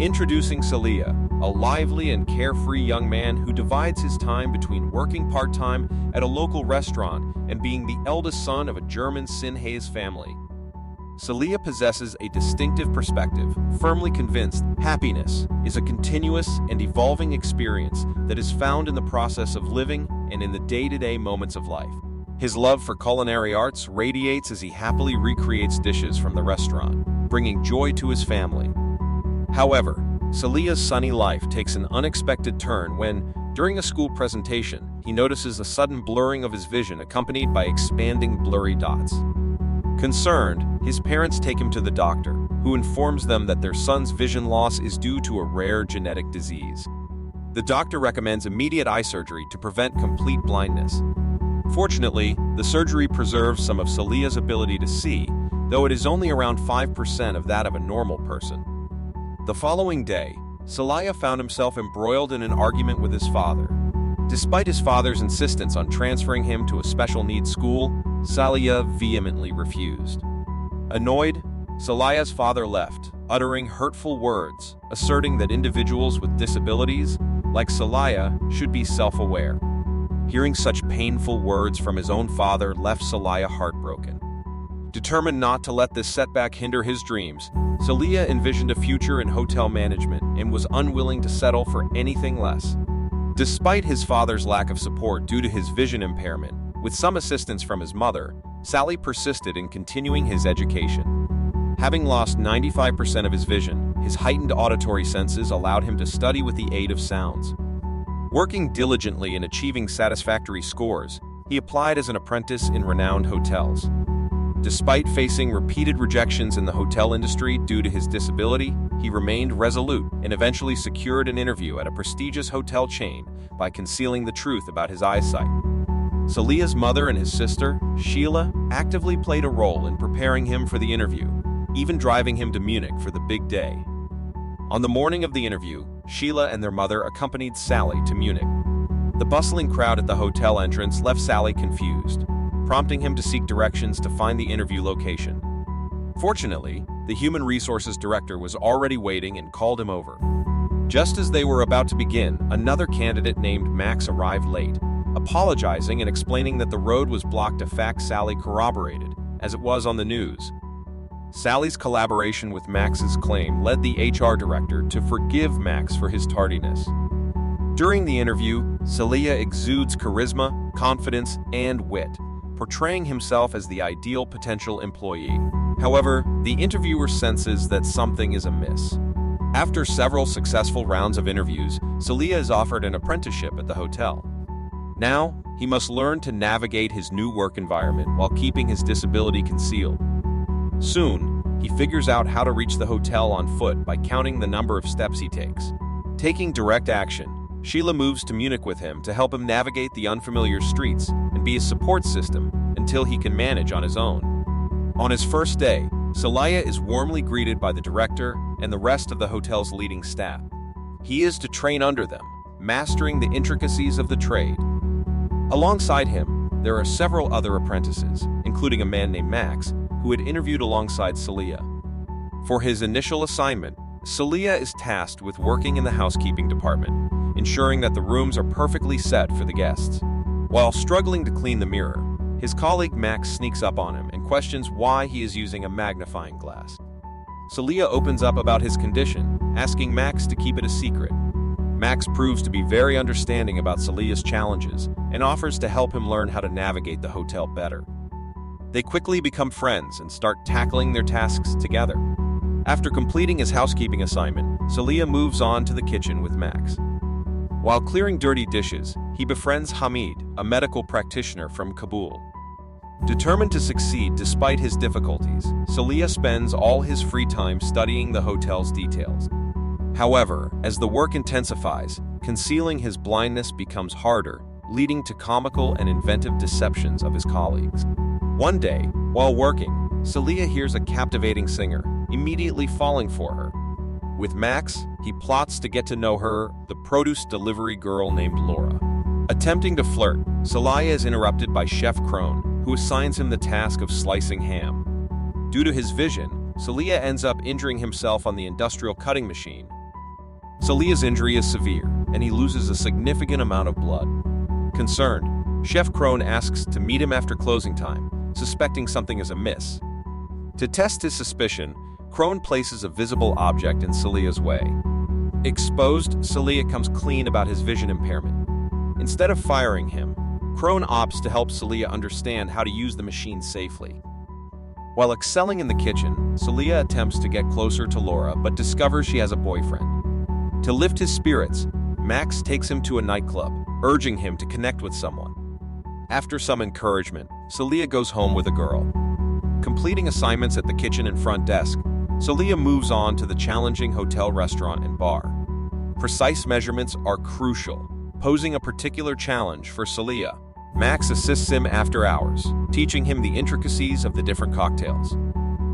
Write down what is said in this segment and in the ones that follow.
Introducing Celia, a lively and carefree young man who divides his time between working part-time at a local restaurant and being the eldest son of a German Sinhaze family. Celia possesses a distinctive perspective, firmly convinced happiness is a continuous and evolving experience that is found in the process of living and in the day-to-day moments of life. His love for culinary arts radiates as he happily recreates dishes from the restaurant, bringing joy to his family. However, Celia's sunny life takes an unexpected turn when, during a school presentation, he notices a sudden blurring of his vision accompanied by expanding blurry dots. Concerned, his parents take him to the doctor, who informs them that their son's vision loss is due to a rare genetic disease. The doctor recommends immediate eye surgery to prevent complete blindness. Fortunately, the surgery preserves some of Celia's ability to see, though it is only around 5% of that of a normal person. The following day, Celia found himself embroiled in an argument with his father. Despite his father's insistence on transferring him to a special needs school, Celia vehemently refused. Annoyed, Celia's father left, uttering hurtful words, asserting that individuals with disabilities, like Celia, should be self-aware. Hearing such painful words from his own father left Celia heartbroken. Determined not to let this setback hinder his dreams, Celia envisioned a future in hotel management and was unwilling to settle for anything less. Despite his father's lack of support due to his vision impairment, with some assistance from his mother, Sally persisted in continuing his education. Having lost 95% of his vision, his heightened auditory senses allowed him to study with the aid of sounds. Working diligently and achieving satisfactory scores, he applied as an apprentice in renowned hotels. Despite facing repeated rejections in the hotel industry due to his disability, he remained resolute and eventually secured an interview at a prestigious hotel chain by concealing the truth about his eyesight. Celia's mother and his sister, Sheila, actively played a role in preparing him for the interview, even driving him to Munich for the big day. On the morning of the interview, Sheila and their mother accompanied Sally to Munich. The bustling crowd at the hotel entrance left Sally confused, prompting him to seek directions to find the interview location. Fortunately, the human resources director was already waiting and called him over. Just as they were about to begin, another candidate named Max arrived late, apologizing and explaining that the road was blocked, a fact Sally corroborated, as it was on the news. Sally's collaboration with Max's claim led the HR director to forgive Max for his tardiness. During the interview, Celia exudes charisma, confidence, and wit, portraying himself as the ideal potential employee. However, the interviewer senses that something is amiss. After several successful rounds of interviews, Celia is offered an apprenticeship at the hotel. Now, he must learn to navigate his new work environment while keeping his disability concealed. Soon, he figures out how to reach the hotel on foot by counting the number of steps he takes. Taking direct action, Sheila moves to Munich with him to help him navigate the unfamiliar streets and be a support system until he can manage on his own. On his first day, Celia is warmly greeted by the director and the rest of the hotel's leading staff. He is to train under them, mastering the intricacies of the trade. Alongside him, there are several other apprentices, including a man named Max, who had interviewed alongside Celia. For his initial assignment, Celia is tasked with working in the housekeeping department, ensuring that the rooms are perfectly set for the guests. While struggling to clean the mirror, his colleague Max sneaks up on him and questions why he is using a magnifying glass. Celia opens up about his condition, asking Max to keep it a secret. Max proves to be very understanding about Celia's challenges and offers to help him learn how to navigate the hotel better. They quickly become friends and start tackling their tasks together. After completing his housekeeping assignment, Celia moves on to the kitchen with Max. While clearing dirty dishes, he befriends Hamid, a medical practitioner from Kabul. Determined to succeed despite his difficulties, Celia spends all his free time studying the hotel's details. However, as the work intensifies, concealing his blindness becomes harder, leading to comical and inventive deceptions of his colleagues. One day, while working, Celia hears a captivating singer, immediately falling for her. With Max, he plots to get to know her, the produce delivery girl named Laura. Attempting to flirt, Celia is interrupted by Chef Crone, who assigns him the task of slicing ham. Due to his vision, Celia ends up injuring himself on the industrial cutting machine, Celia's injury is severe, and he loses a significant amount of blood. Concerned, Chef Crone asks to meet him after closing time, suspecting something is amiss. To test his suspicion, Crone places a visible object in Celia's way. Exposed, Celia comes clean about his vision impairment. Instead of firing him, Crone opts to help Celia understand how to use the machine safely. While excelling in the kitchen, Celia attempts to get closer to Laura but discovers she has a boyfriend. To lift his spirits, Max takes him to a nightclub, urging him to connect with someone. After some encouragement, Celia goes home with a girl. Completing assignments at the kitchen and front desk, Celia moves on to the challenging hotel restaurant and bar. Precise measurements are crucial, posing a particular challenge for Celia. Max assists him after hours, teaching him the intricacies of the different cocktails.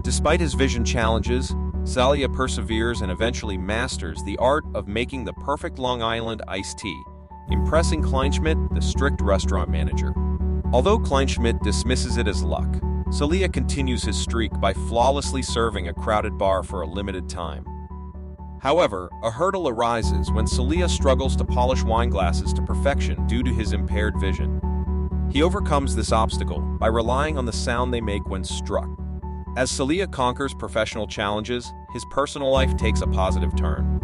Despite his vision challenges, Celia perseveres and eventually masters the art of making the perfect Long Island iced tea, impressing Kleinschmidt, the strict restaurant manager. Although Kleinschmidt dismisses it as luck, Celia continues his streak by flawlessly serving a crowded bar for a limited time. However, a hurdle arises when Celia struggles to polish wine glasses to perfection due to his impaired vision. He overcomes this obstacle by relying on the sound they make when struck. As Celia conquers professional challenges, his personal life takes a positive turn.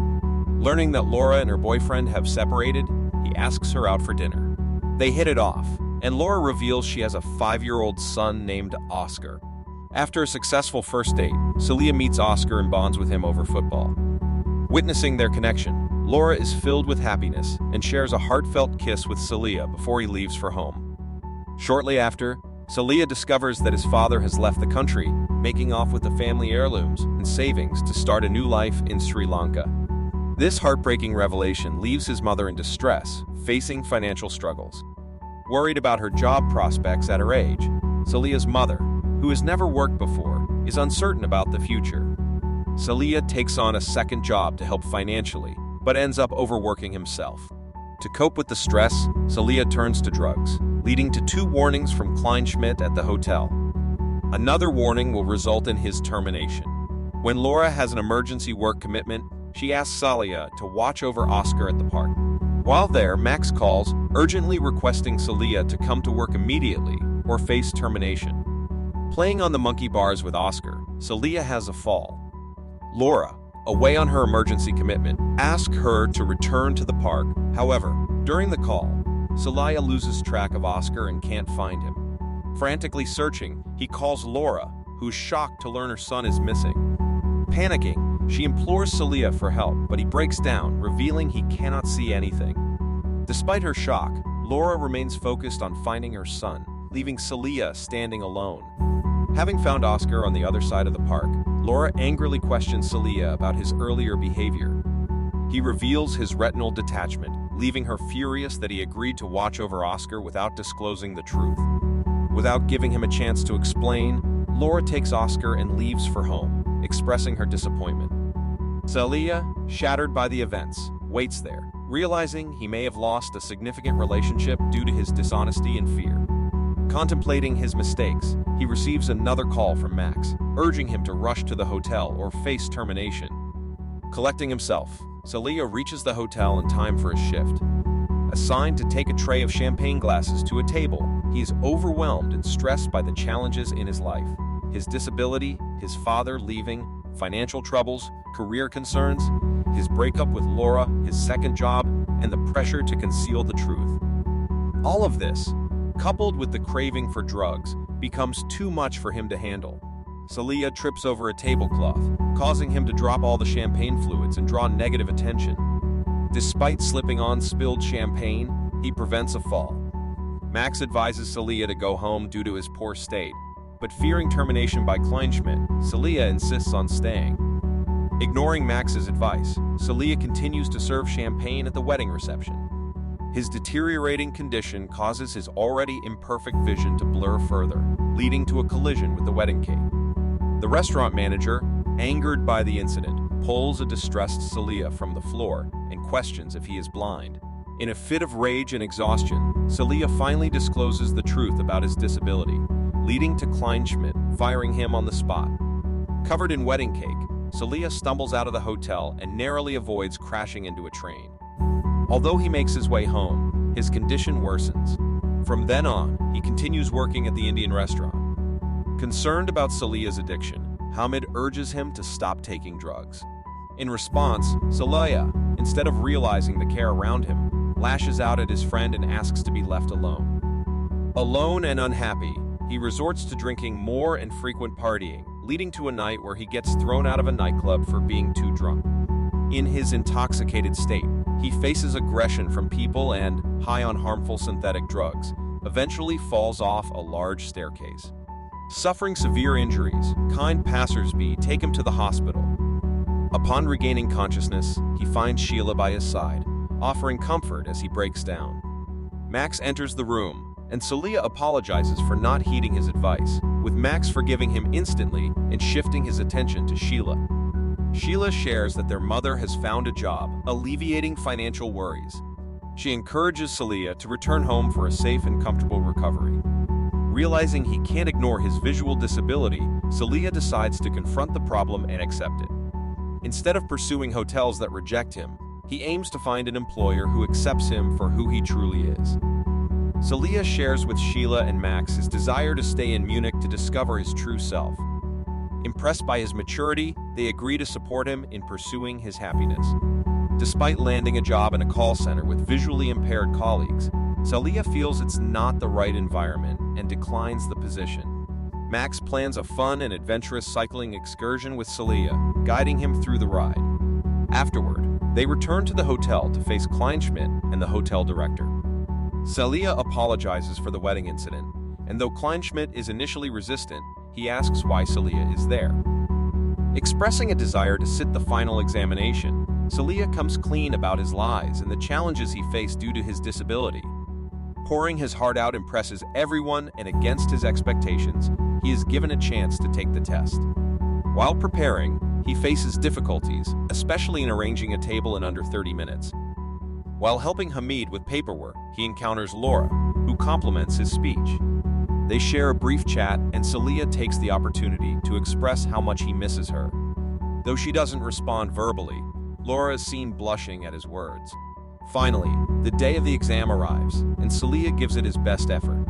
Learning that Laura and her boyfriend have separated, he asks her out for dinner. They hit it off, and Laura reveals she has a 5-year-old son named Oscar. After a successful first date, Celia meets Oscar and bonds with him over football. Witnessing their connection, Laura is filled with happiness and shares a heartfelt kiss with Celia before he leaves for home. Shortly after, Celia discovers that his father has left the country, making off with the family heirlooms and savings to start a new life in Sri Lanka. This heartbreaking revelation leaves his mother in distress, facing financial struggles. Worried about her job prospects at her age, Celia's mother, who has never worked before, is uncertain about the future. Celia takes on a second job to help financially, but ends up overworking himself. To cope with the stress, Celia turns to drugs, leading to 2 warnings from Kleinschmidt at the hotel. Another warning will result in his termination. When Laura has an emergency work commitment, she asks Celia to watch over Oscar at the park. While there, Max calls, urgently requesting Celia to come to work immediately or face termination. Playing on the monkey bars with Oscar, Celia has a fall. Laura, away on her emergency commitment, asks her to return to the park. However, during the call, Celia loses track of Oscar and can't find him. Frantically searching, he calls Laura, who's shocked to learn her son is missing. Panicking, she implores Celia for help, but he breaks down, revealing he cannot see anything. Despite her shock, Laura remains focused on finding her son, leaving Celia standing alone. Having found Oscar on the other side of the park, Laura angrily questions Celia about his earlier behavior. He reveals his retinal detachment, leaving her furious that he agreed to watch over Oscar without disclosing the truth. Without giving him a chance to explain, Laura takes Oscar and leaves for home, expressing her disappointment. Celia, shattered by the events, waits there, realizing he may have lost a significant relationship due to his dishonesty and fear. Contemplating his mistakes, he receives another call from Max, urging him to rush to the hotel or face termination. Collecting himself, Celia reaches the hotel in time for his shift. Assigned to take a tray of champagne glasses to a table, he is overwhelmed and stressed by the challenges in his life. His disability, his father leaving, financial troubles, career concerns, his breakup with Laura, his second job, and the pressure to conceal the truth. All of this, coupled with the craving for drugs, becomes too much for him to handle. Celia trips over a tablecloth, causing him to drop all the champagne fluids and draw negative attention. Despite slipping on spilled champagne, he prevents a fall. Max advises Celia to go home due to his poor state, but fearing termination by Kleinschmidt, Celia insists on staying. Ignoring Max's advice, Celia continues to serve champagne at the wedding reception. His deteriorating condition causes his already imperfect vision to blur further, leading to a collision with the wedding cake. The restaurant manager, angered by the incident, pulls a distressed Celia from the floor and questions if he is blind. In a fit of rage and exhaustion, Celia finally discloses the truth about his disability, leading to Kleinschmidt firing him on the spot. Covered in wedding cake, Celia stumbles out of the hotel and narrowly avoids crashing into a train. Although he makes his way home, his condition worsens. From then on, he continues working at the Indian restaurant. Concerned about Celia's addiction, Hamid urges him to stop taking drugs. In response, Celia, instead of realizing the care around him, lashes out at his friend and asks to be left alone. Alone and unhappy, he resorts to drinking more and frequent partying, leading to a night where he gets thrown out of a nightclub for being too drunk. In his intoxicated state, he faces aggression from people and, high on harmful synthetic drugs, eventually falls off a large staircase. Suffering severe injuries, kind passersby take him to the hospital. Upon regaining consciousness, he finds Sheila by his side, offering comfort as he breaks down. Max enters the room, and Celia apologizes for not heeding his advice, with Max forgiving him instantly and shifting his attention to Sheila. Sheila shares that their mother has found a job, alleviating financial worries. She encourages Celia to return home for a safe and comfortable recovery. Realizing he can't ignore his visual disability, Celia decides to confront the problem and accept it. Instead of pursuing hotels that reject him, he aims to find an employer who accepts him for who he truly is. Celia shares with Sheila and Max his desire to stay in Munich to discover his true self. Impressed by his maturity, they agree to support him in pursuing his happiness. Despite landing a job in a call center with visually impaired colleagues, Celia feels it's not the right environment and declines the position. Max plans a fun and adventurous cycling excursion with Celia, guiding him through the ride. Afterward, they return to the hotel to face Kleinschmidt and the hotel director. Celia apologizes for the wedding incident, and though Kleinschmidt is initially resistant, he asks why Celia is there. Expressing a desire to sit the final examination, Celia comes clean about his lies and the challenges he faced due to his disability. Pouring his heart out impresses everyone, and against his expectations, he is given a chance to take the test. While preparing, he faces difficulties, especially in arranging a table in under 30 minutes. While helping Hamid with paperwork, he encounters Laura, who compliments his speech. They share a brief chat, and Celia takes the opportunity to express how much he misses her. Though she doesn't respond verbally, Laura is seen blushing at his words. Finally, the day of the exam arrives, and Celia gives it his best effort.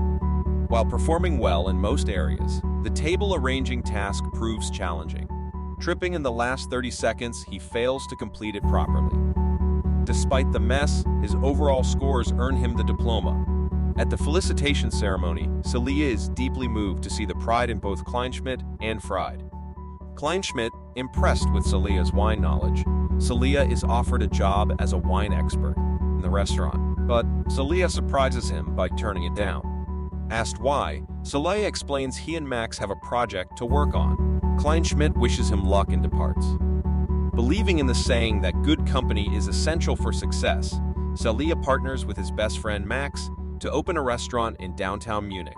While performing well in most areas, the table arranging task proves challenging. Tripping in the last 30 seconds, he fails to complete it properly. Despite the mess, his overall scores earn him the diploma. At the felicitation ceremony, Celia is deeply moved to see the pride in both Kleinschmidt and Fried. Kleinschmidt, impressed with Celia's wine knowledge, Celia is offered a job as a wine expert in the restaurant, but Celia surprises him by turning it down. Asked why, Celia explains he and Max have a project to work on. Kleinschmidt wishes him luck and departs. Believing in the saying that good company is essential for success, Celia partners with his best friend Max to open a restaurant in downtown Munich.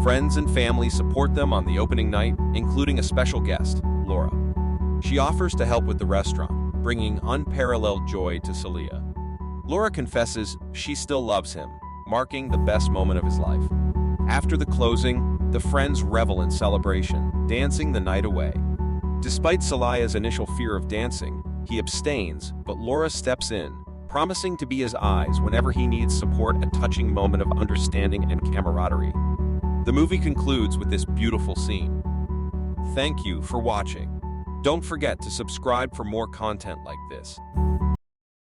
Friends and family support them on the opening night, including a special guest, Laura. She offers to help with the restaurant, bringing unparalleled joy to Celia. Laura confesses she still loves him, marking the best moment of his life. After the closing, the friends revel in celebration, dancing the night away. Despite Celia's initial fear of dancing, he abstains, but Laura steps in, promising to be his eyes whenever he needs support, a touching moment of understanding and camaraderie. The movie concludes with this beautiful scene. Thank you for watching. Don't forget to subscribe for more content like this.